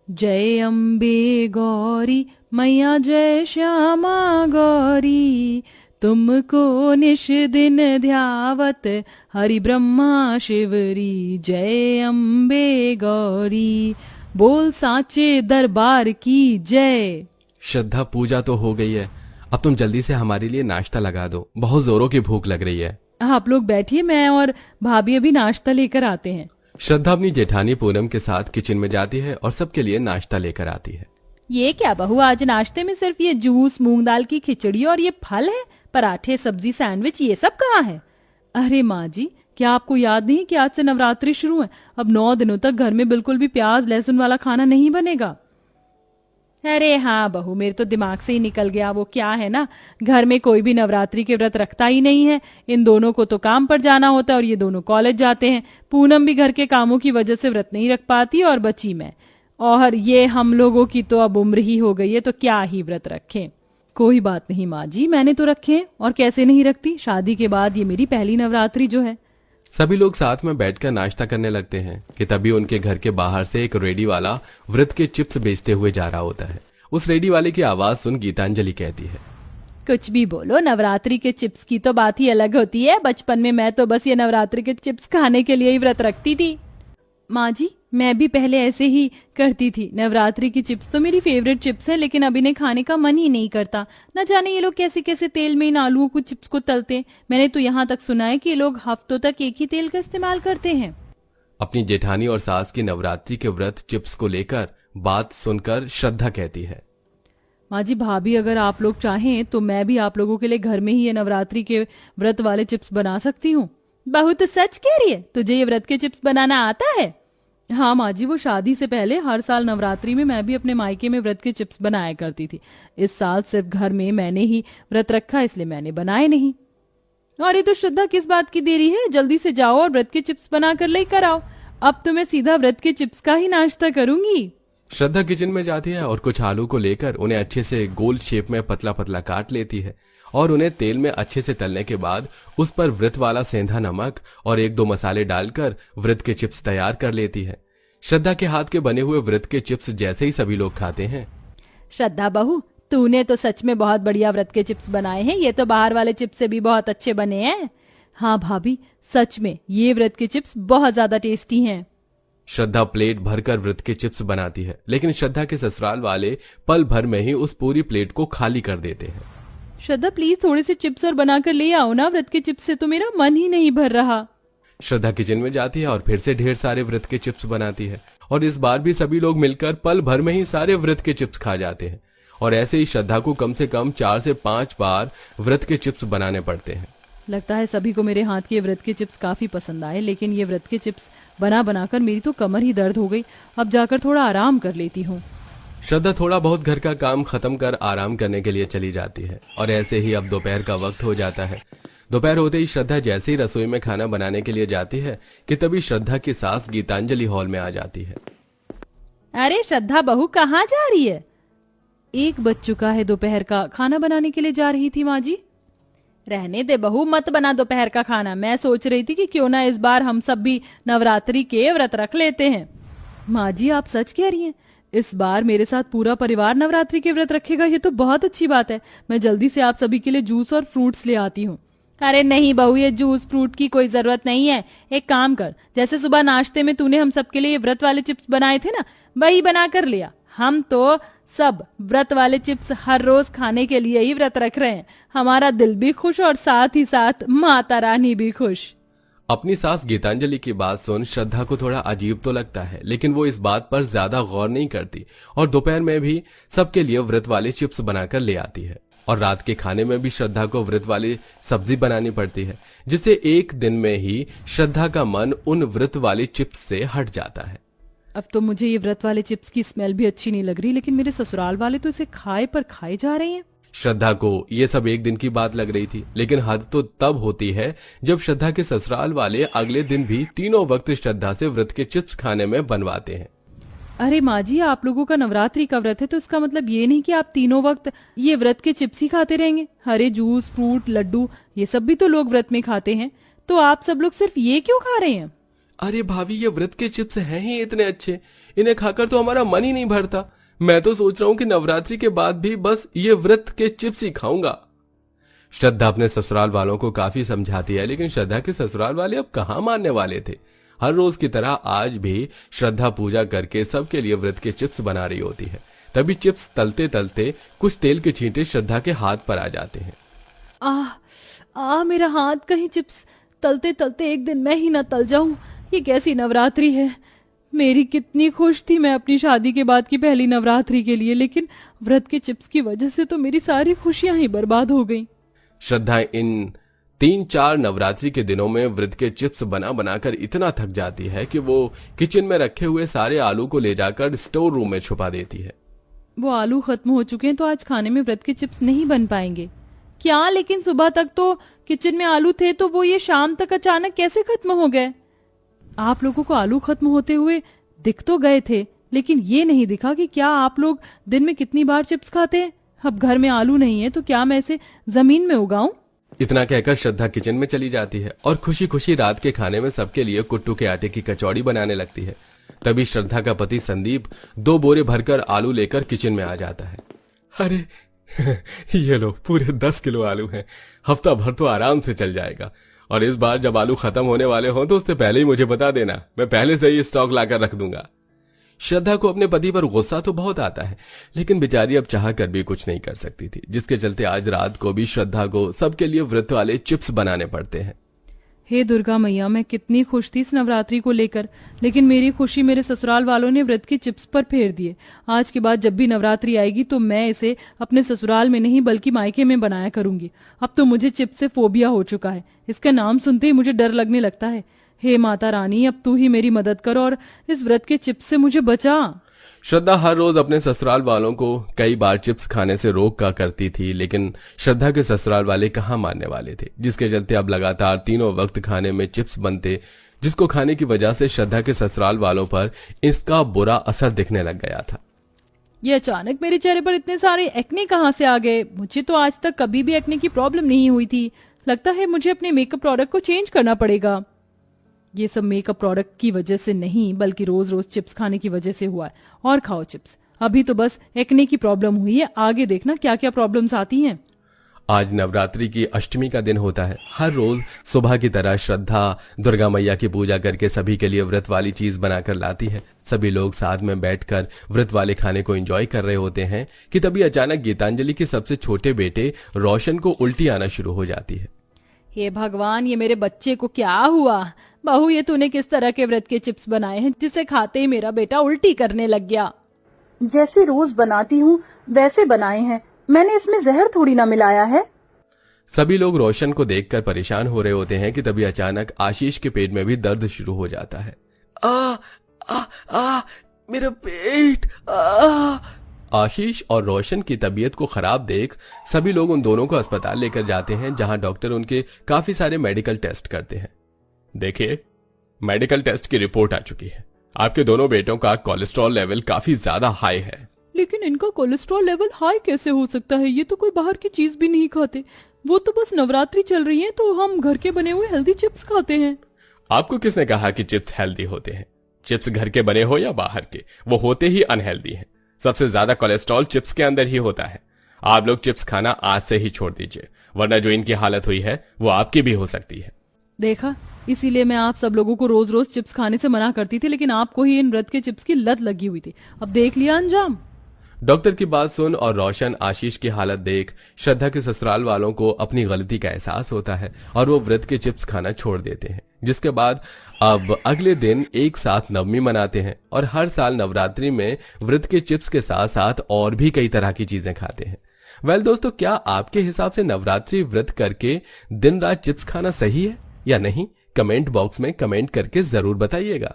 जय अम्बे गौरी मैया जय श्यामा गौरी, तुमको निश दिन ध्यावत हरि ब्रह्मा शिवरी। जय अम्बे गौरी, बोल साचे दरबार की जय। श्रद्धा, पूजा तो हो गई है, अब तुम जल्दी से हमारे लिए नाश्ता लगा दो, बहुत जोरों की भूख लग रही है। आप लोग बैठिए, मैं और भाभी अभी नाश्ता लेकर आते हैं। श्रद्धा अपनी जेठानी पूनम के साथ किचन में जाती है और सबके लिए नाश्ता लेकर आती है। ये क्या बहू, आज नाश्ते में सिर्फ ये जूस, मूंग दाल की खिचड़ी और ये फल है? पराठे, सब्जी, सैंडविच, ये सब कहाँ है? अरे माँ जी, क्या आपको याद नहीं कि आज से नवरात्रि शुरू है? अब 9 दिनों तक घर में बिल्कुल भी प्याज लहसुन वाला खाना नहीं बनेगा। अरे हाँ बहू, मेरे तो दिमाग से ही निकल गया। वो क्या है ना, घर में कोई भी नवरात्रि के व्रत रखता ही नहीं है। इन दोनों को तो काम पर जाना होता है और ये दोनों कॉलेज जाते हैं। पूनम भी घर के कामों की वजह से व्रत नहीं रख पाती और बची मैं। और ये हम लोगों की तो अब उम्र ही हो गई है, तो क्या ही व्रत रखें। कोई बात नहीं माँ जी, मैंने तो रखे हैं, और कैसे नहीं रखती। शादी के बाद ये मेरी पहली नवरात्रि जो है। सभी लोग साथ में बैठकर नाश्ता करने लगते हैं कि तभी उनके घर के बाहर से एक रेडी वाला व्रत के चिप्स बेचते हुए जा रहा होता है। उस रेडी वाले की आवाज सुन गीतांजलि कहती है, कुछ भी बोलो, नवरात्रि के चिप्स की तो बात ही अलग होती है। बचपन में मैं तो बस ये नवरात्रि के चिप्स खाने के लिए ही व्रत रखती थी। माँ जी, मैं भी पहले ऐसे ही करती थी। नवरात्रि की चिप्स तो मेरी फेवरेट चिप्स है, लेकिन अब इन्हें खाने का मन ही नहीं करता। न जाने ये लोग कैसे कैसे तेल में इन आलूओं को, चिप्स को तलते हैं। मैंने तो यहाँ तक सुना है कि ये लोग हफ्तों तक एक ही तेल का इस्तेमाल करते हैं। अपनी जेठानी और सास की नवरात्रि के व्रत चिप्स को लेकर बात सुनकर श्रद्धा कहती है, माँ जी, भाभी, अगर आप लोग चाहें तो मैं भी आप लोगों के लिए घर में ही ये नवरात्रि के व्रत वाले चिप्स बना सकती हूँ। बहू तो सच कह रही है, तुझे ये व्रत के चिप्स बनाना आता है? हाँ माँ जी, वो शादी से पहले हर साल नवरात्रि में मैं भी अपने मायके में व्रत के चिप्स बनाया करती थी। इस साल सिर्फ घर में मैंने ही व्रत रखा, इसलिए मैंने बनाए नहीं। अरे तो श्रद्धा, किस बात की देरी है? जल्दी से जाओ और व्रत के चिप्स बना कर लेकर आओ। अब तो मैं सीधा व्रत के चिप्स का ही नाश्ता करूंगी। श्रद्धा किचन में जाती है और कुछ आलू को लेकर उन्हें अच्छे से गोल शेप में पतला पतला काट लेती है और उन्हें तेल में अच्छे से तलने के बाद उस पर व्रत वाला सेंधा नमक और 1-2 मसाले डालकर व्रत के चिप्स तैयार कर लेती है। श्रद्धा के हाथ के बने हुए व्रत के चिप्स जैसे ही सभी लोग खाते हैं। श्रद्धा बहू, तूने तो सच में बहुत बढ़िया व्रत के चिप्स बनाए हैं। ये तो बाहर वाले चिप्स से भी बहुत अच्छे बने हैं। हाँ भाभी, सच में ये व्रत के चिप्स बहुत ज्यादा टेस्टी हैं। श्रद्धा प्लेट भरकर व्रत के चिप्स बनाती है, लेकिन श्रद्धा के ससुराल वाले पल भर में ही उस पूरी प्लेट को खाली कर देते हैं। श्रद्धा प्लीज थोड़े से चिप्स और बनाकर ले आओ ना, व्रत के चिप्स से तो मेरा मन ही नहीं भर रहा। श्रद्धा किचन में जाती है और फिर से ढेर सारे व्रत के चिप्स बनाती है और इस बार भी सभी लोग मिलकर पल भर में ही सारे व्रत के चिप्स खा जाते हैं। और ऐसे ही श्रद्धा को कम से कम 4 से 5 बार व्रत के चिप्स बनाने पड़ते हैं। लगता है सभी को मेरे हाथ के व्रत के चिप्स काफी पसंद आए, लेकिन ये व्रत के चिप्स बना बनाकर मेरी तो कमर ही दर्द हो गई। अब जाकर थोड़ा आराम कर लेती हूँ। श्रद्धा थोड़ा बहुत घर का काम खत्म कर आराम करने के लिए चली जाती है और ऐसे ही अब दोपहर का वक्त हो जाता है। दोपहर होते ही श्रद्धा जैसे ही रसोई में खाना बनाने के लिए जाती है कि तभी श्रद्धा की सास गीतांजलि हॉल में आ जाती है। अरे श्रद्धा बहू, कहाँ जा रही है? 1 बज चुका है, दोपहर का खाना बनाने के लिए जा रही थी माँ जी। रहने दे बहू, मत बना दोपहर का खाना। मैं सोच रही थी कि क्यों ना इस बार हम सब भी नवरात्रि के व्रत रख लेते हैं। माँ जी, आप सच कह रही हैं? इस बार मेरे साथ पूरा परिवार नवरात्रि के व्रत रखेगा? ये तो बहुत अच्छी बात है। मैं जल्दी से आप सभी के लिए जूस और फ्रूट्स ले आती हूँ। अरे नहीं बहू, ये जूस फ्रूट की कोई जरूरत नहीं है। एक काम कर, जैसे सुबह नाश्ते में तूने हम सबके लिए व्रत वाले चिप्स बनाए थे ना, वही बना कर लिया। हम तो सब व्रत वाले चिप्स हर रोज खाने के लिए ही व्रत रख रहे हैं। हमारा दिल भी खुश और साथ ही साथ माता रानी भी खुश। अपनी सास गीतांजलि की बात सुन श्रद्धा को थोड़ा अजीब तो लगता है, लेकिन वो इस बात पर ज्यादा गौर नहीं करती और दोपहर में भी सबके लिए व्रत वाले चिप्स बनाकर ले आती है। और रात के खाने में भी श्रद्धा को व्रत वाली सब्जी बनानी पड़ती है, जिससे एक दिन में ही श्रद्धा का मन उन व्रत वाले चिप्स से हट जाता है। अब तो मुझे ये व्रत वाले चिप्स की स्मेल भी अच्छी नहीं लग रही, लेकिन मेरे ससुराल वाले तो इसे खाए पर खाए जा रहे हैं। श्रद्धा को ये सब एक दिन की बात लग रही थी, लेकिन हद तो तब होती है जब श्रद्धा के ससुराल वाले अगले दिन भी तीनों वक्त श्रद्धा से व्रत के चिप्स खाने में बनवाते हैं। अरे माँ जी, आप लोगों का नवरात्रि का व्रत है, तो इसका मतलब ये नहीं कि आप तीनों वक्त ये व्रत के चिप्स ही खाते रहेंगे। हरे जूस, फ्रूट, लड्डू, ये सब भी तो लोग व्रत में खाते हैं। तो आप सब लोग सिर्फ ये क्यों खा रहे हैं? अरे भाभी, ये व्रत के चिप्स हैं ही इतने अच्छे, इन्हें खाकर तो हमारा मन ही नहीं भरता। मैं तो सोच रहा हूँ कि नवरात्रि के बाद भी बस ये व्रत के चिप्स ही खाऊंगा। श्रद्धा अपने ससुराल वालों को काफी समझाती है, लेकिन श्रद्धा के ससुराल वाले अब कहाँ मानने वाले थे। हर रोज की तरह आज भी श्रद्धा पूजा करके सबके लिए व्रत के चिप्स बना रही होती है। तभी चिप्स तलते तलते कुछ तेल के छींटे श्रद्धा के हाथ पर आ जाते हैं। मेरा हाथ, कहीं चिप्स तलते तलते एक दिन मैं ही ना तल जाऊं। ये कैसी नवरात्रि है। मेरी कितनी खुश थी मैं अपनी शादी के बाद की पहली नवरात्रि के लिए, लेकिन व्रत के चिप्स की वजह से तो मेरी सारी खुशियां ही बर्बाद हो गईं। श्रद्धा इन 3-4 नवरात्रि के दिनों में व्रत के चिप्स बना बनाकर इतना थक जाती है कि वो किचन में रखे हुए सारे आलू को ले जाकर स्टोर रूम में छुपा देती है। वो आलू खत्म हो चुके हैं तो आज खाने में व्रत के चिप्स नहीं बन पाएंगे क्या? लेकिन सुबह तक तो किचन में आलू थे, तो वो ये शाम तक अचानक कैसे खत्म हो गए? आप लोगों को आलू खत्म होते हुए दिख तो गए थे, लेकिन ये नहीं दिखा कि क्या आप लोग दिन में कितनी बार चिप्स खाते हैं। अब घर में आलू नहीं है तो क्या मैं इसे जमीन में उगाऊं? इतना कहकर श्रद्धा किचन में चली जाती है और खुशी खुशी रात के खाने में सबके लिए कुट्टू के आटे की कचौड़ी बनाने लगती है। तभी श्रद्धा का पति संदीप 2 बोरे भरकर आलू लेकर किचन में आ जाता है। अरे ये लो, पूरे 10 किलो आलू हैं, हफ्ता भर तो आराम से चल जाएगा। और इस बार जब आलू खत्म होने वाले हों तो उससे पहले ही मुझे बता देना, मैं पहले से ही स्टॉक लाकर रख दूंगा। श्रद्धा को अपने पति पर गुस्सा तो बहुत आता है, लेकिन बेचारी अब चाह कर भी कुछ नहीं कर सकती थी, जिसके चलते आज रात को भी श्रद्धा को सबके लिए व्रत वाले चिप्स बनाने पड़ते हैं। हे दुर्गा मैया, मैं कितनी खुश थी इस नवरात्रि को लेकर, लेकिन मेरी खुशी मेरे ससुराल वालों ने व्रत के चिप्स पर फेर दिए। आज के बाद जब भी नवरात्रि आएगी तो मैं इसे अपने ससुराल में नहीं बल्कि मायके में बनाया करूंगी। अब तो मुझे चिप्स से फोबिया हो चुका है, इसका नाम सुनते ही मुझे डर लगने लगता है। हे माता रानी, अब तू ही मेरी मदद कर और इस व्रत के चिप्स से मुझे बचा। श्रद्धा हर रोज अपने ससुराल वालों को कई बार चिप्स खाने से रोक का करती थी, लेकिन श्रद्धा के ससुराल वाले कहाँ मानने वाले थे, जिसके चलते अब लगातार तीनों वक्त खाने में चिप्स बनते, जिसको खाने की वजह से श्रद्धा के ससुराल वालों पर इसका बुरा असर दिखने लग गया था। ये अचानक मेरे चेहरे पर इतने सारे एक्ने कहाँ से आ गए? मुझे तो आज तक कभी भी एक्ने की प्रॉब्लम नहीं हुई थी। लगता है मुझे अपने मेकअप प्रोडक्ट को चेंज करना पड़ेगा। ये सब मेकअप प्रोडक्ट की वजह से नहीं बल्कि रोज रोज चिप्स खाने की वजह से हुआ है। और खाओ चिप्स, अभी तो बस एक्ने की प्रॉब्लम हुई है, आगे देखना क्या क्या प्रॉब्लम्स आती हैं। आज नवरात्रि की अष्टमी का दिन होता है। हर रोज सुबह की तरह श्रद्धा दुर्गा मैया की पूजा करके सभी के लिए व्रत वाली चीज बनाकर लाती है। सभी लोग साथ में बैठकर व्रत वाले खाने को एंजॉय कर रहे होते हैं कि तभी अचानक गीतांजलि के सबसे छोटे बेटे रोशन को उल्टी आना शुरू हो जाती है। हे भगवान, ये मेरे बच्चे को क्या हुआ? बहू, ये तूने किस तरह के व्रत के चिप्स बनाए हैं जिसे खाते ही मेरा बेटा उल्टी करने लग गया? जैसे रोज बनाती हूँ वैसे बनाए हैं, मैंने इसमें जहर थोड़ी ना मिलाया है। सभी लोग रोशन को देखकर परेशान हो रहे होते हैं कि तभी अचानक आशीष के पेट में भी दर्द शुरू हो जाता है। आ आ आ मेरा पेट आ। आशीष और रोशन की तबीयत को खराब देख सभी लोग उन दोनों को अस्पताल लेकर जाते हैं, जहां डॉक्टर उनके काफी सारे मेडिकल टेस्ट करते हैं। देखिए, मेडिकल टेस्ट की रिपोर्ट आ चुकी है। आपके दोनों बेटों का कोलेस्ट्रॉल लेवल काफी ज्यादा हाई है। लेकिन इनका कोलेस्ट्रॉल लेवल हाई कैसे हो सकता है? ये तो कोई बाहर की चीज भी नहीं खाते। वो तो बस नवरात्रि चल रही है तो हम घर के बने हुए हेल्दी चिप्स खाते हैं। आपको किसने कहा कि चिप्स हेल्दी होते हैं? चिप्स घर के बने हो या बाहर के, वो होते ही अनहेल्दी हैं। सबसे ज्यादा कोलेस्ट्रॉल चिप्स के अंदर ही होता है। आप लोग चिप्स खाना आज से ही छोड़ दीजिए, वरना जो इनकी हालत हुई है वो आपकी भी हो सकती है। देखा, इसीलिए मैं आप सब लोगों को रोज रोज चिप्स खाने से मना करती थी, लेकिन आपको ही इन व्रत के चिप्स की लत लगी हुई थी। अब देख लिया अंजाम। डॉक्टर की बात सुन और रोशन आशीष की हालत देख श्रद्धा के ससुराल वालों को अपनी गलती का एहसास होता है और वो व्रत के चिप्स खाना छोड़ देते हैं। जिसके बाद अब अगले दिन एक साथ नवमी मनाते हैं और हर साल नवरात्रि में व्रत के चिप्स के साथ साथ और भी कई तरह की चीजें खाते हैं। वेल दोस्तों, क्या आपके हिसाब से नवरात्रि व्रत करके दिन रात चिप्स खाना सही है या नहीं? कमेंट बॉक्स में कमेंट करके जरूर बताइएगा।